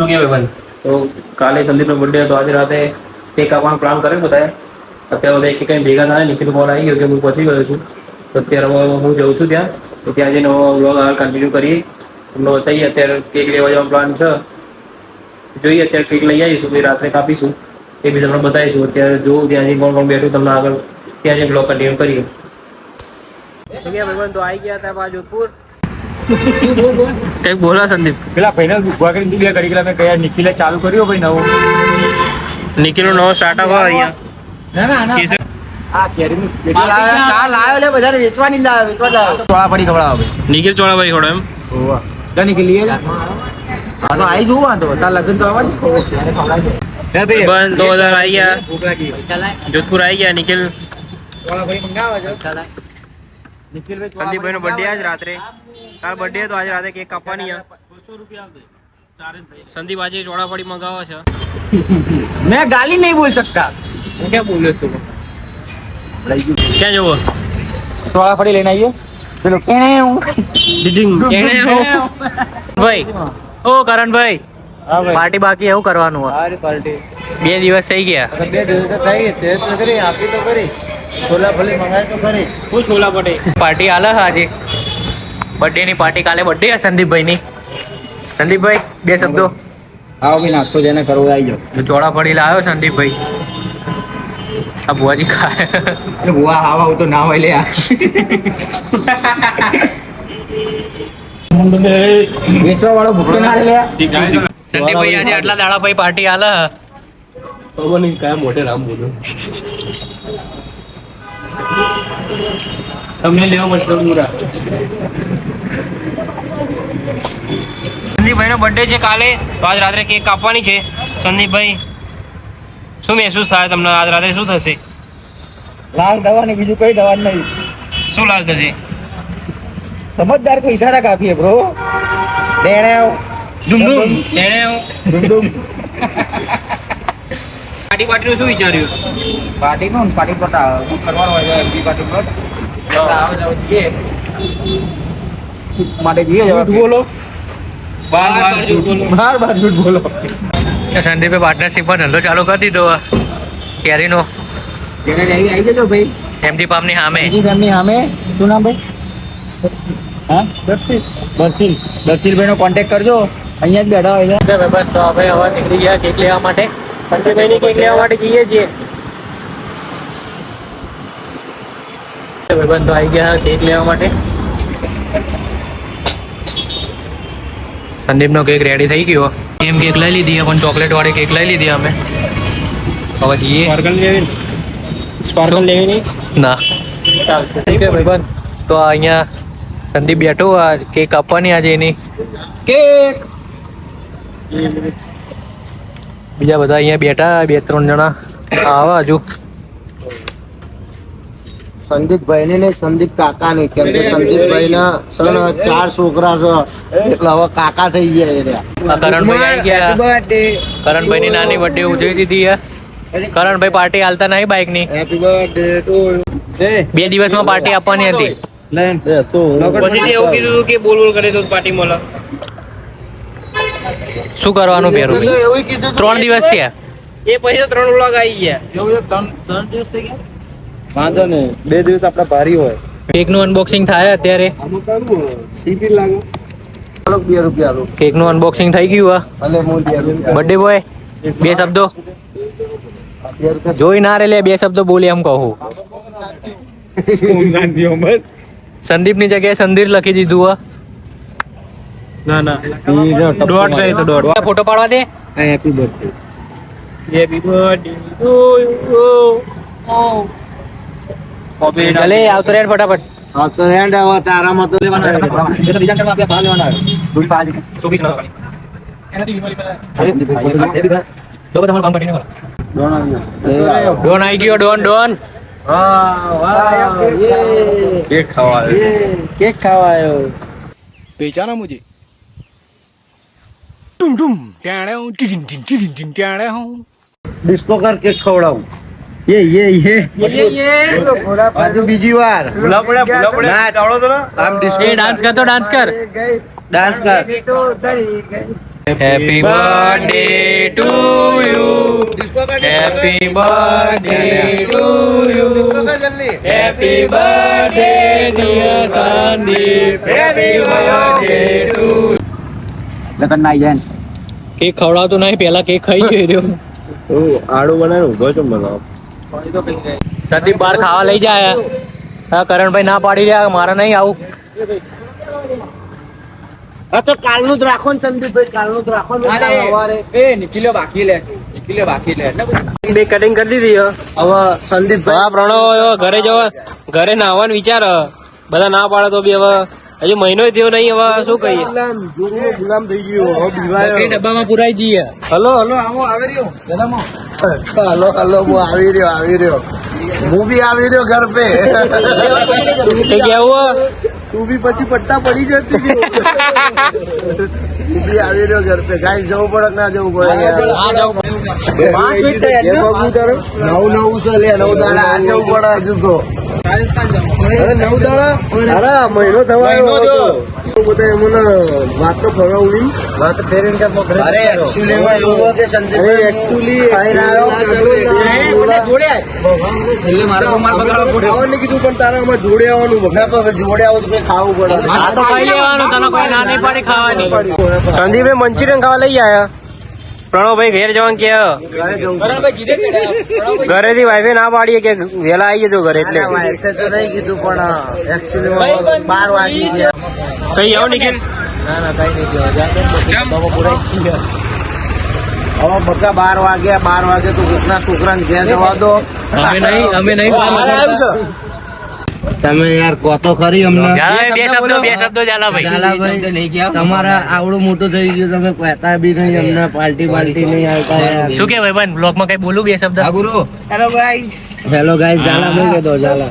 શું કે ભાઈ તો કાલે સંદીપનો બર્થડે હતો, આજે રાતે કેક કાપવાનો પ્લાન કરે બધાએ. અત્યારે બધા એક કંઈ ભેગા થાય નિખિલ કોલ આવી ગયો કે હું પહોંચી ગયો છું, તો અત્યારે હું જઉં છું ત્યાં. તો ત્યાં જઈને વ્લોગ આગળ કન્ટિન્યુ કરીએ. તમને બતાવીએ અત્યારે કેક લેવા જવાનો પ્લાન છે. જોઈએ અત્યારે કેક લઈ આવીશું, પછી રાત્રે કાપીશું, એ બી તમને બતાવીશું. અત્યારે જોઉં ત્યાં જઈને કોણ કોણ બેઠું, તમને આગળ ત્યાં જઈને બ્લોગ કન્ટિન્યુ કરીએ. તો ભાઈ તો આવી ગયા હતા જોધપુર. કઈક બોલો સંદીપ. પેલા ભાઈને ઉભા કરીને બે ઘડી પેલા મેં કયા નિખિલે ચાલુ કર્યો ભાઈ નવો. નિખિલનો નવો સ્ટાર્ટઅપ હોય અહીંયા. ના આ કેરીનું ચા લાવ્યો લે બધાને વેચવાની વેચવા લાવ્યો. ચોળાફળી ખવડાવો ભાઈ. નિખિલ ચોળાફળી ખવડાવે એમ. ઓવા લે નિખિલ લઈ જા. હા તો આઈ જોવા તો તાર લગન તો આવવાનું ત્યારે ખવડાવજો. બંધ 2000 આવી ગયા જોધપુર આવી ગયા. નિખિલ ચોળાફળી મંગાવો છો. નિખિલ ભાઈ સંદીપભાઈ નો બર્થડે આજ રાત્રે. કાલ બર્થડે તો આજ રાતે કેક કાપવાની છે. સંદીપ આજે ચોળાફળી મંગાવવા છે. मैं गाली नहीं बोल सकता. मैं क्या बोल रहे थे? ક્યાં જવો? ચોળાફળી લઈને આવીએ. પેલો કેણે હું ભાઈ ઓ કરણભાઈ, હા ભાઈ પાર્ટી બાકી એવું કરવાનું હોય. સારી પાર્ટી 2 દિવસ થઈ ગયા. 2 દિવસ થઈ ટેસ્ટ તો કરી આપી તો કરી છોલાફળી મંગાવી તો કરી. હું છોલા પટે પાર્ટી આલે આજે. બર્થડે ની પાર્ટી કાલે બર્થડે છે સંદીપભાઈ ની. સંદીપભાઈ 2 શબ્દો. આવો બી નાસ્તો જેને કરવો આવી જાઓ. ચોળાફળી લાવ્યો સંદીપભાઈ. આ બુઆજી ખાય. બુઆ આવા હું તો ના હોય લે. વેચવા વાળો ભૂખો ના લે. સંદીપભાઈ આજે આટલા દાડા ભાઈ પાર્ટી આલે. ખબર નહીં કયા મોટે રામ બોલો. તમને લેવો મતલબ મુરા. સંદીપભાઈ નો બર્થડે છે કાલે, તો આજ રાત્રે કેક કાપવાની છે. સંદીપભાઈ શું મહેસૂસ થાય તમને? આજ રાત્રે શું થશે? લાલ દવા ને બીજું કઈ દવા નહીં. શું લાલ થશે? સમજદાર को इशारा काफी है ब्रो. डेढ़ ડુમ ડુમ તેણે डुम પાર્ટી પાર્ટીનું શું વિચાર્યું? पार्टी નો પાર્ટી પટા બુક કરવાનો હોય એમપી પાર્ટી પર આવો જાવ છીએ માટે જઈએ જવા બોલો. બાર જૂઠ બોલો. બાર જૂઠ બોલો. સંદીપે પાર્ટનરશિપમાં ધંધો ચાલુ કરી દીધો કેરીનો. જેને આવી જજો ભાઈ. એમડી પામની સામે. બીજી ફેમની સામે શું નામ ભાઈ? હા દર્શીલભાઈ નો કોન્ટેક્ટ કરજો. અહીંયા જ બેઠા હોય છે. બસ તો આપણે હવે નીકળી ગયા કેક લેવા માટે. સંદીપભાઈની કેક લેવા માટે જઈએ છીએ. ભાઈબંધ તો આવી ગયા કેક લેવા માટે. સંદીપનો કેક રેડી થઈ ગયો. એમ કેક લઈ લીધી પણ ચોકલેટ વાળી કેક લઈ લીધી અમે. હવે જઈએ. સ્પાર્કલ લેવી નહીં? ના ચાલશે. ઠીક છે ભાઈબંધ. તો અહીંયા સંદીપ બેઠો આ કેક કાપવાની આજે એની. કેક બીજા બધા અહીંયા બેઠા 2-3 જણા આવા હજુ. સંદીપભાઈ ને સંદીપ કાકા ને કેમ કે સંદીપભાઈ ના 4 છોકરા છે એટલે હવે કાકા થઈ ગયા. કરણભાઈ આવી ગયા. કરણભાઈ ની નાની બર્થડે ઉજવી દીધી છે. કરણભાઈ પાર્ટી હાલતા નહીં બાઈક ની. હેપી બર્થડે ટુ 2 દિવસમાં પાર્ટી આપવાની હતી. પછી એવું કીધું કે બોલ બોલ કરે તો પાર્ટી મળે. શું કરવાનું પેરું ભાઈ? એવું કીધું 3 દિવસ થયા. એ પછી 3 વ્લોગ આવી ગયા. એવું 3 દિવસ થઈ ગયા. વાંધો નહીં 2 દિવસ આપડા ભારી હોય. કેક નું અનબોક્સિંગ થાય અત્યારે. આમાં કરવું સીટી લાગે. ચાલો 2 રૂપિયા લો. કેક નું અનબોક્સિંગ થઈ ગયું. ભલે મોલ 2 રૂપિયા. બર્થડે બોય 2 શબ્દો 2 રૂપિયા જોઈ ના રે લે 2 શબ્દો બોલી એમ કહું. સંદીપ ની જગ્યાએ સંદીર લખી દીધું. ના ના ડોટ છે તો ડોટ. ફોટો પાડવા દે. Happy birthday. Happy birthday to you. ચલે આવતો રે ફટાફટ. હા તો રેન્ડ આવા તારામાં તો લેવાના એ તો બીજા કરવા આપણે ભાગ લેવાના આવે. દૂધ પાજી 24 ના તો તમારું કામ કરીને કરો. ડોન આવ્યો. ડોન આવી ગયો. ડોન કેક ખાવા કેક ખાવા આવ્યો. पहचाना मुझे? टुम टुम टाणे हूँ टिटिन टिन टिटिन टिन टाणे हूँ. ડિસ્કો કર કેક ખવડાવું. ये આજુ બીજી વાર भूला पड़ा નાચ. चावड़ो तो ना આમ ડિસ્કો એ ડાન્સ કર તો ડાન્સ કર. ડાન્સ કર. Happy birthday to you, happy birthday to you, happy birthday dear Sandeep, happy birthday to. લગન ના જાય ને. કેક ખવડાવતો નહીં, પેલા કેક ખાઈ ગયો. આડું બનાવે ઉભો છો બનાવ. સંદીપ બાર ખાવા લઈ જાય. હા, કરણભાઈ ના પાડી રહ્યા, મારે નહીં આવું. હા તો કાલનું જ રાખો ને સંદીપભાઈ, કાલનું જ રાખો ને સવારે. બે કટિંગ કરી દીધી હે. હવે સંદીપભાઈ હા પ્રણવ ઘરે જવા, ઘરે નાહવાનું વિચાર હે. બધા ના પાડે તો બી હવે હજુ મહિનો થયો નહીં, હવે શું કહીએ. ગુલામ થઈ ગયો હવે બીવાયો. ડબ્બામાં પુરાઈ જઈએ. હલો હલો આવો આવે રહ્યો દાદામાં. હલો હલો હું આવી રહ્યો હું બી આવી રહ્યો ઘર પે. કઈ કેવું તું બી પછી પટ્ટા પડી જતી હું બી આવી રહ્યો ઘર પે. ગાય જવું પડે કે ના જવું પડે યાર? હા જાવ. નવું છે લે, 9 દાડા આ જવું પડે હજુ તો. અરે 9 દાડા અરે મહિનો થવાયો બધા મને વાત તો ફરવડી વાત ફેરીને કે અરે actually માં એવું હોય કે સંદીપભાઈ એકચ્યુઅલી ખાઈને આવ્યો. ખાવાનું કીધું પણ તારા આમાં જોડે આવવાનું ના પણ જોડે આવો તો કઈ ખાવું પડે. આ તો ખાઈ લેવાનું, તને કોઈ ના નહીં પાડી ખાવાની. સંદીપે મંચુરિયન ખાવા લઈ આયા. પ્રણવભાઈ ઘેર જવાનું કે ઘરેથી વાઈફે ના પાડીએ કે વેલા આવી જજો ઘરે, એટલે વાઈફે તો નહીં કીધું પણ actually માં 12 વાગી ગયા. કઈ આવો નિખિલ. હવે બકા 12 વાગ્યા, 12 વાગે તો કોકના છોકરાને ઘેર જવા દો. અમે નહીં તમે યાર કહો તો ખરી અમને. બે શબ્દો ઝાલાભાઈ. ઝાલાભાઈ, તમારા આવડું મોટું થઈ ગયું, તમે કહેતા બી નહીં અમને, પાર્ટી નહીં આવતા યાર. શું કે ભાઈ બન બ્લોગ માં કઈ બોલું બે શબ્દ? હેલો ગાઈસ, ઝાલા બોલ દો ઝાલા.